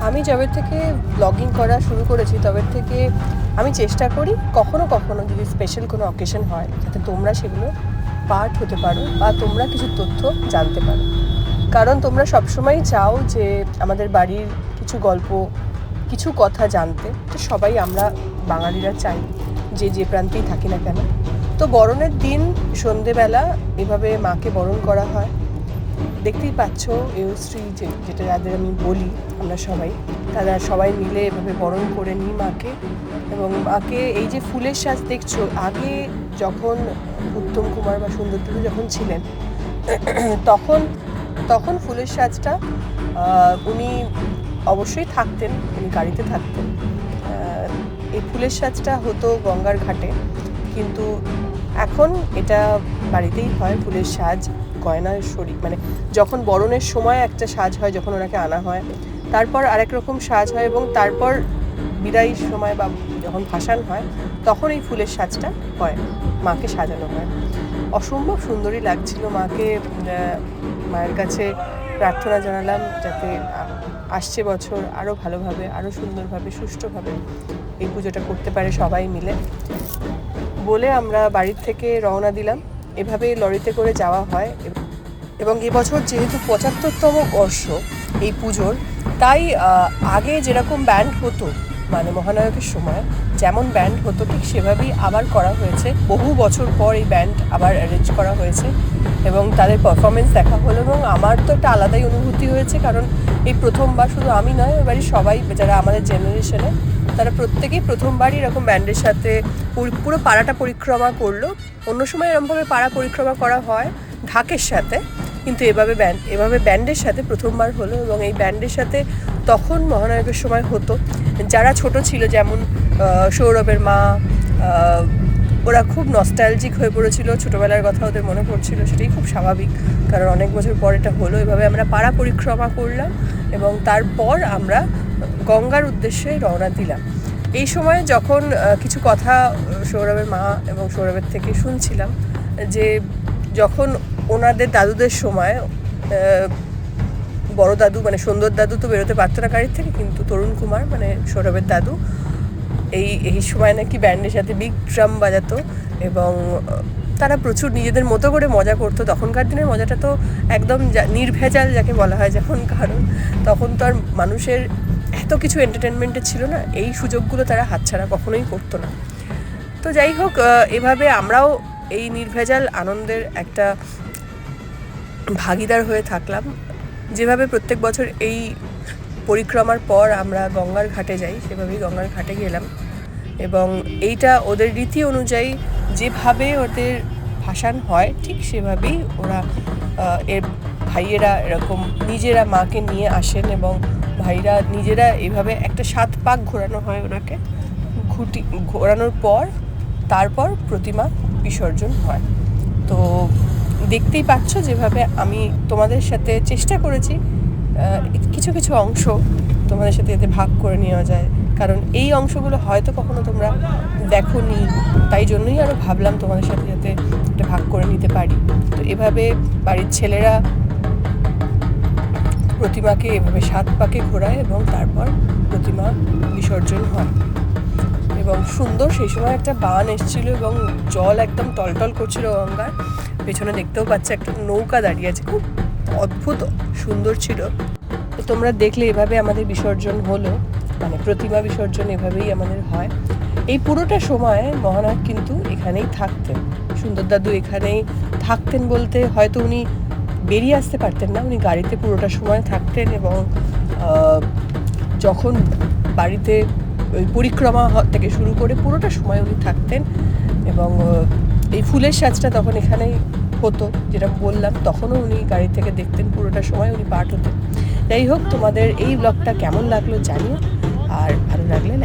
আমি যবে থেকে ব্লগিং করা শুরু করেছি তবে থেকে আমি চেষ্টা করি কখনো কখনো যদি স্পেশাল কোনো অকেশন হয় যাতে তোমরা সেগুলো পার্ট হতে পারো বা তোমরা কিছু তথ্য জানতে পারো। কারণ তোমরা সবসময় চাও যে আমাদের বাড়ির কিছু গল্প, কিছু কথা জানতে। তো সবাই আমরা বাঙালিরা চাই, যে প্রান্তেই থাকি না কেন। তো বরণের দিন সন্ধেবেলা এভাবে মাকে বরণ করা হয়। দেখতেই পাচ্ছ এয়শ্রী যেটা যাদের আমি বলি আমরা সবাই, তারা সবাই মিলে এভাবে বরণ করে নিই মাকে। এবং মাকে এই যে ফুলের সাজ দেখছো, আগে যখন উত্তম কুমার বা সুন্দরটুকু যখন ছিলেন তখন তখন ফুলের সাজটা উনি অবশ্যই থাকতেন, উনি গাড়িতে থাকতেন। এই ফুলের সাজটা হতো গঙ্গার ঘাটে, কিন্তু এখন এটা বাড়িতেই হয়। ফুলের সাজ, গয়নার শরীর, মানে যখন বরণের সময় একটা সাজ হয়, যখন ওনাকে আনা হয়, তারপর আরেক রকম সাজ হয়, এবং তারপর বিদায়ীর সময় বা যখন ভাসান হয় তখন এই ফুলের সাজটা হয়, মাকে সাজানো হয়। অসম্ভব সুন্দরী লাগছিল মাকে। মায়ের কাছে প্রার্থনা জানালাম যাতে আসছে বছর আরও ভালোভাবে, আরও সুন্দরভাবে, সুষ্ঠুভাবে এই পুজোটা করতে পারে সবাই মিলে বলে আমরা বাড়ির থেকে রওনা দিলাম। এভাবে লরিতে করে যাওয়া হয়। এবং এবছর যেহেতু ৭৫তম বর্ষ এই পুজোর, তাই আগে যেরকম ব্যান্ড হতো, মানে মহানায়কের সময় যেমন ব্যান্ড হতো ঠিক সেভাবেই আবার করা হয়েছে। বহু বছর পর এই ব্যান্ড আবার অ্যারেঞ্জ করা হয়েছে এবং তাদের পারফরমেন্স দেখা হলো, এবং আমার তো একটা আলাদাই অনুভূতি হয়েছে। কারণ এই প্রথমবার, শুধু আমি নয়, এবারই সবাই যারা আমাদের জেনারেশনে, তারা প্রত্যেকেই প্রথমবারই এরকম ব্যান্ডের সাথে পুরো পাড়াটা পরিক্রমা করলো। অন্য সময় এরকমভাবে পাড়া পরিক্রমা করা হয় ঢাকের সাথে, কিন্তু এভাবে ব্যান্ডের সাথে প্রথমবার হলো। এবং এই ব্যান্ডের সাথে তখন মহানায়কের সময় হতো, যারা ছোট ছিল যেমন সৌরভের মা, ওরা খুব নস্টালজিক হয়ে পড়েছিল, ছোটোবেলার কথা ওদের মনে পড়ছিল। সেটাই খুব স্বাভাবিক, কারণ অনেক বছর পর এটা হলো। এভাবে আমরা পাড়া পরিক্রমা করলাম এবং তারপর আমরা গঙ্গার উদ্দেশ্যে রওনা দিলাম। এই সময় যখন কিছু কথা সৌরভের মা এবং সৌরভের থেকে শুনছিলাম, যে যখন ওনাদের দাদুদের সময় বড় দাদু মানে সুন্দর দাদু তো বেরোতে পারতো না গাড়ির থেকে, কিন্তু তরুণ কুমার মানে সৌরভের দাদু এই সময় নাকি ব্যান্ডের সাথে বিগ ড্রাম বাজাতো এবং তারা প্রচুর নিজেদের মতো করে মজা করতো। তখনকার দিনের মজাটা তো একদম নির্ভেজাল যাকে বলা হয় যখন, কারণ তখন তো আর মানুষের এত কিছু এন্টারটেনমেন্টের ছিল না, এই সুযোগগুলো তারা হাতছাড়া কখনোই করতো না। তো যাই হোক, এভাবে আমরাও এই নির্ভেজাল আনন্দের একটা ভাগিদার হয়ে থাকলাম। যেভাবে প্রত্যেক বছর এই পরিক্রমার পর আমরা গঙ্গার ঘাটে যাই, সেভাবেই গঙ্গার ঘাটে গেলাম। এবং এইটা ওদের রীতি অনুযায়ী যেভাবে ওদের ভাসান হয় ঠিক সেভাবেই ওরা এর ভাইয়েরা এরকম নিজেরা মাকে নিয়ে আসেন, এবং ভাইরা নিজেরা এভাবে একটা 7 পাক ঘোরানো হয় ওনাকে। ঘোরানোর পর তারপর প্রতিমা বিসর্জন হয়। তো দেখতেই পাচ্ছ যেভাবে আমি তোমাদের সাথে চেষ্টা করেছি কিছু কিছু অংশ তোমাদের সাথে যাতে ভাগ করে নেওয়া যায়, কারণ এই অংশগুলো হয়তো কখনো তোমরা দেখোনি, তাই জন্যই আরও ভাবলাম তোমাদের সাথে যাতে এটা ভাগ করে নিতে পারি। তো এভাবে বাড়ির ছেলেরা প্রতিমাকে এভাবে 7 পাকে ঘোরায় এবং তারপর প্রতিমা বিসর্জন হয়। এবং সুন্দর সেই সময় একটা বান এসেছিলো এবং জল একদম টলটল করছিল গঙ্গার পেছনে। দেখতেও পাচ্ছে একটা নৌকা দাঁড়িয়ে আছে, খুব অদ্ভুত সুন্দর ছিল। তো তোমরা দেখলে এভাবে আমাদের বিসর্জন হলো, মানে প্রতিমা বিসর্জন এভাবেই আমাদের হয়। এই পুরোটা সময় মহানায়ক কিন্তু এখানেই থাকতেন, সুন্দর দাদু এখানেই থাকতেন বলতে হয়তো উনি বেরিয়ে আসতে পারতেন না, উনি গাড়িতে পুরোটা সময় থাকতেন। এবং যখন বাড়িতে ওই পরিক্রমা থেকে শুরু করে পুরোটা সময় উনি থাকতেন। এবং এই ফুলের সাজটা তখন এখানেই হতো, যেটা বললাম, তখনও উনি গাড়ি থেকে দেখতেন, পুরোটা সময় উনি পার্ট হতেন। যাই হোক, তোমাদের এই ব্লগটা কেমন লাগলো জানিও, আর ভালো লাগলে লাইক